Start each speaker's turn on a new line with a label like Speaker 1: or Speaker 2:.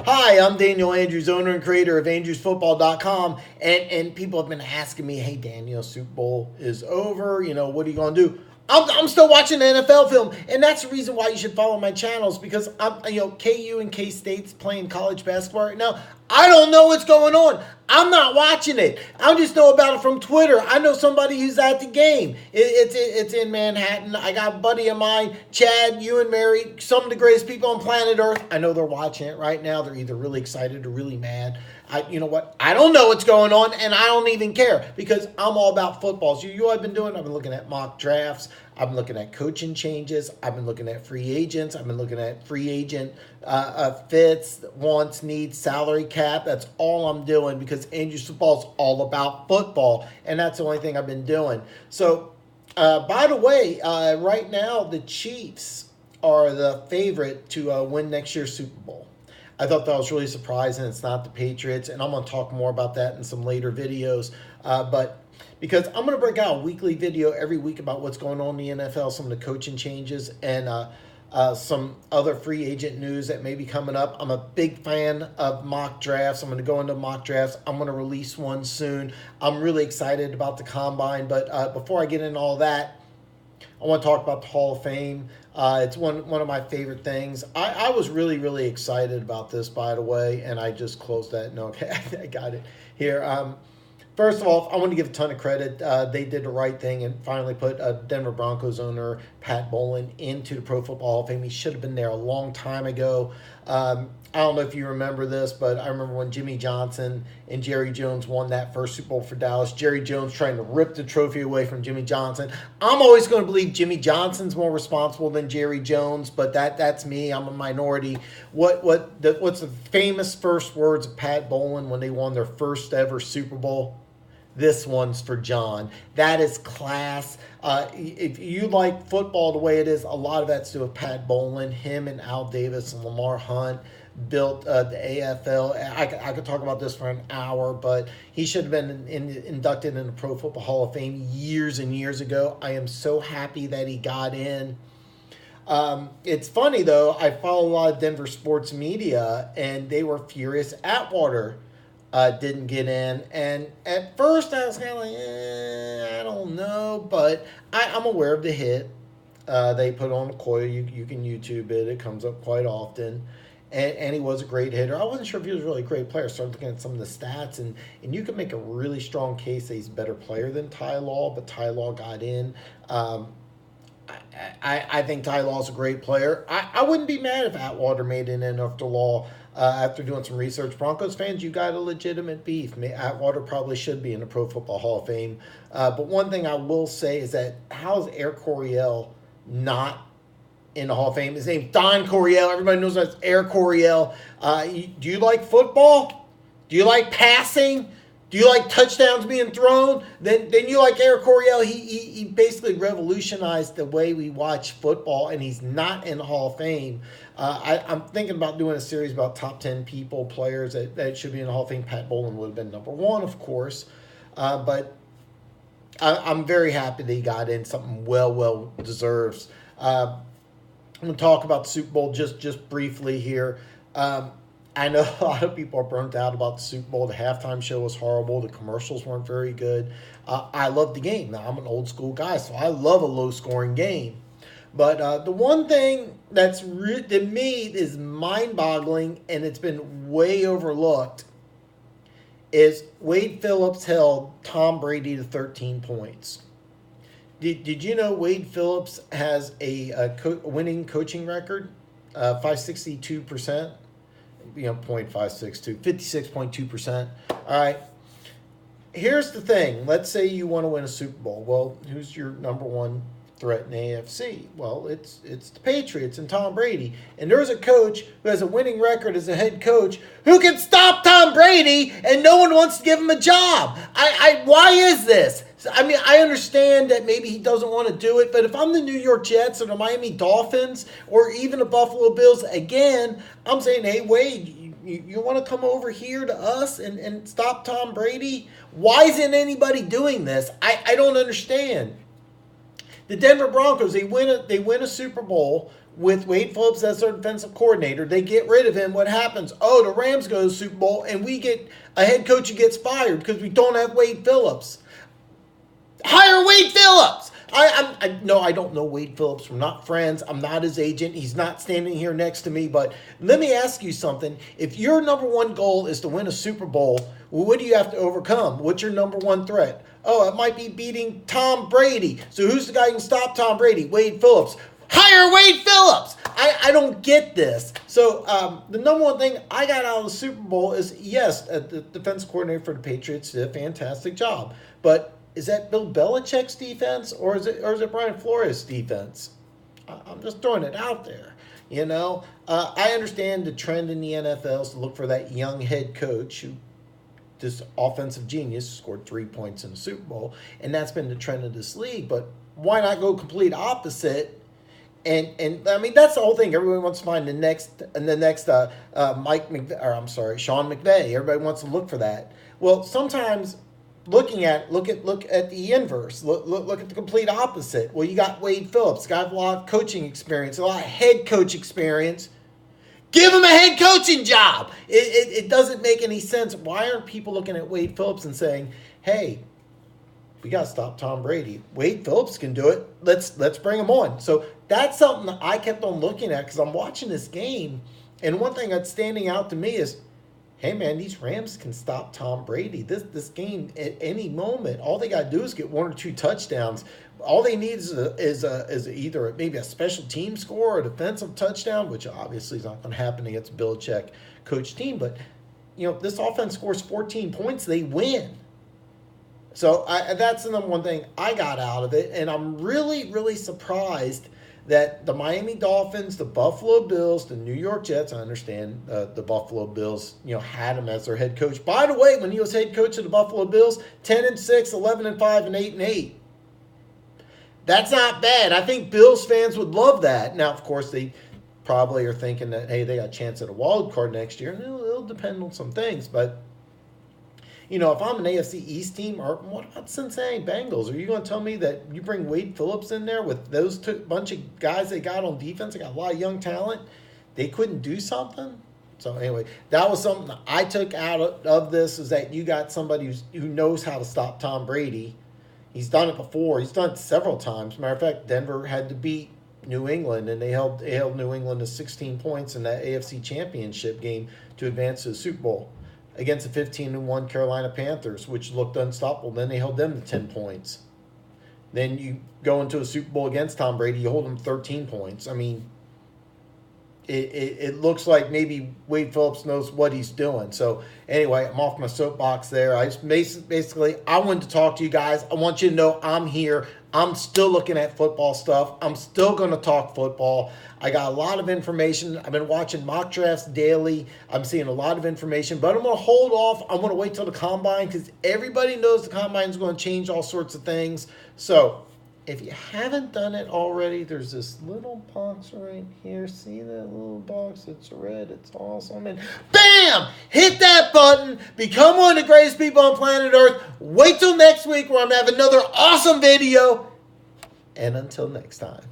Speaker 1: Hi, I'm Daniel Andrews, owner and creator of Andrewsfootball.com, and people have been asking me, hey, Daniel, Super Bowl is over, what are you going to do? I'm still watching the NFL film, and that's the reason why you should follow my channels, because KU and K-State's playing college basketball right now. I don't know what's going on. I'm not watching it. I just know about it from Twitter. I know somebody who's at the game. It's in Manhattan. I got a buddy of mine, Chad, you and Mary, some of the greatest people on planet Earth. I know they're watching it right now. They're either really excited or really mad. You know what? I don't know what's going on, and I don't even care because I'm all about football. So you know what I've been doing? I've been looking at mock drafts. I've been looking at coaching changes. I've been looking at free agents. I've been looking at free agent fits, wants, needs, salary cap. That's all I'm doing because Andrews Football is all about football, and that's the only thing I've been doing. So, by the way, right now the Chiefs are the favorite to win next year's Super Bowl. I thought that was really surprising. It's not the Patriots, and I'm going to talk more about that in some later videos. But because I'm going to break out a weekly video every week about what's going on in the NFL, some of the coaching changes, and some other free agent news that may be coming up. I'm a big fan of mock drafts. I'm going to go into mock drafts. I'm going to release one soon. I'm really excited about the Combine. But before I get into all that, I want to talk about the Hall of Fame. It's one of my favorite things. I was really, really excited about this, by the way, and I just closed that. No, okay, I got it here. First of all, I want to give a ton of credit. They did the right thing and finally put Denver Broncos owner Pat Bowlen into the Pro Football Hall of Fame. He should have been there a long time ago. I don't know if you remember this, but I remember when Jimmy Johnson and Jerry Jones won that first Super Bowl for Dallas. Jerry Jones trying to rip the trophy away from Jimmy Johnson. I'm always going to believe Jimmy Johnson's more responsible than Jerry Jones, but that's me. I'm a minority. What's the famous first words of Pat Bowlen when they won their first ever Super Bowl? This one's for John. That is class. If you like football the way it is, a lot of that's to do with Pat Bowlen. Him and Al Davis and Lamar Hunt built the AFL. I could talk about this for an hour, but he should have been inducted in the Pro Football Hall of Fame years and years ago. I am so happy that he got in. It's funny, though. I follow a lot of Denver sports media, and they were furious Atwater didn't get in. And at first, I was kind of like, I don't know. But I'm aware of the hit. They put on the coil. You can YouTube it. It comes up quite often. And he was a great hitter. I wasn't sure if he was really a great player. I started looking at some of the stats, and you could make a really strong case that he's a better player than Ty Law, but Ty Law got in. I think Ty Law's a great player. I wouldn't be mad if Atwater made it in after Law. After doing some research, Broncos fans, you got a legitimate beef. Atwater probably should be in the Pro Football Hall of Fame. But one thing I will say is that how is Air Coryell not in the Hall of Fame? His name's Don Coryell. Everybody knows that's Air Coryell. Do you like football? Do you like passing? Do you like touchdowns being thrown? Then you like Air Coryell. He basically revolutionized the way we watch football, and he's not in the Hall of Fame. I'm thinking about doing a series about top 10 people, players that should be in the Hall of Fame. Pat Bowlen would have been number one, of course. But I'm very happy that he got in. Something well deserves. I'm going to talk about the Super Bowl just briefly here. I know a lot of people are burnt out about the Super Bowl. The halftime show was horrible. The commercials weren't very good. I love the game. Now, I'm an old school guy, so I love a low-scoring game. But the one thing that's to me is mind-boggling, and it's been way overlooked, is Wade Phillips held Tom Brady to 13 points. Did you know Wade Phillips has a winning coaching record? 562%. 0.562, 56.2%. All right. Here's the thing. Let's say you want to win a Super Bowl. Well, who's your number one threat in the AFC? Well, it's the Patriots and Tom Brady. And there's a coach who has a winning record as a head coach who can stop Tom Brady, and no one wants to give him a job. Why is this? I mean, I understand that maybe he doesn't want to do it, but if I'm the New York Jets or the Miami Dolphins or even the Buffalo Bills, again, I'm saying, hey, Wade, you want to come over here to us and stop Tom Brady? Why isn't anybody doing this? I don't understand. The Denver Broncos, they win a Super Bowl with Wade Phillips as their defensive coordinator. They get rid of him. What happens? Oh, the Rams go to the Super Bowl, and we get a head coach who gets fired because we don't have Wade Phillips. Hire Wade Phillips! I don't know Wade Phillips. We're not friends. I'm not his agent. He's not standing here next to me. But let me ask you something. If your number one goal is to win a Super Bowl, well, what do you have to overcome? What's your number one threat? Oh, it might be beating Tom Brady. So who's the guy who can stop Tom Brady? Wade Phillips. Hire Wade Phillips! I don't get this. So the number one thing I got out of the Super Bowl is, yes, the defense coordinator for the Patriots did a fantastic job. But is that Bill Belichick's defense or is it Brian Flores' defense? I'm just throwing it out there. I understand the trend in the NFL is to look for that young head coach who, this offensive genius, scored 3 points in the Super Bowl, and that's been the trend of this league. But why not go complete opposite? And I mean, that's the whole thing. Everybody wants to find the next Sean McVay. Everybody wants to look for that. Well, sometimes look at the inverse. Look at the complete opposite. Well, you got Wade Phillips, got a lot of coaching experience, a lot of head coach experience. Give him a head coaching job. It doesn't make any sense. Why aren't people looking at Wade Phillips and saying, hey, we got to stop Tom Brady. Wade Phillips can do it. Let's bring him on. So that's something that I kept on looking at because I'm watching this game. And one thing that's standing out to me is, hey, man, these Rams can stop Tom Brady. This game at any moment, all they got to do is get 1 or 2 touchdowns. All they need is either maybe a special team score or a defensive touchdown, which obviously is not going to happen against a Belichick coach team. But, this offense scores 14 points, they win. So that's the number one thing I got out of it. And I'm really, really surprised that the Miami Dolphins, the Buffalo Bills, the New York Jets, I understand the Buffalo Bills, had him as their head coach. By the way, when he was head coach of the Buffalo Bills, 10-6, 11-5, and 8-8. That's not bad. I think Bills fans would love that. Now, of course, they probably are thinking that, hey, they got a chance at a wild card next year. And it'll depend on some things. But, if I'm an AFC East team, or what about Cincinnati Bengals? Are you going to tell me that you bring Wade Phillips in there with those bunch of guys they got on defense? They got a lot of young talent. They couldn't do something? So anyway, that was something that I took out of this, is that you got somebody who knows how to stop Tom Brady. He's done it before. He's done it several times. Matter of fact, Denver had to beat New England, and they held New England to 16 points in that AFC Championship game to advance to the Super Bowl against the 15-1 Carolina Panthers, which looked unstoppable. Then they held them to 10 points. Then you go into a Super Bowl against Tom Brady, you hold him 13 points. I mean, it looks like maybe Wade Phillips knows what he's doing. So anyway, I'm off my soapbox there. I just basically, I wanted to talk to you guys. I want you to know I'm here. I'm still looking at football stuff. I'm still going to talk football. I got a lot of information. I've been watching mock drafts daily. I'm seeing a lot of information, but I'm going to hold off. I'm going to wait till the combine because everybody knows the combine is going to change all sorts of things. So if you haven't done it already, there's this little box right here. See that little box? It's red. It's awesome. And bam! Hit that button. Become one of the greatest people on planet Earth. Wait till next week where I'm going to have another awesome video. And until next time.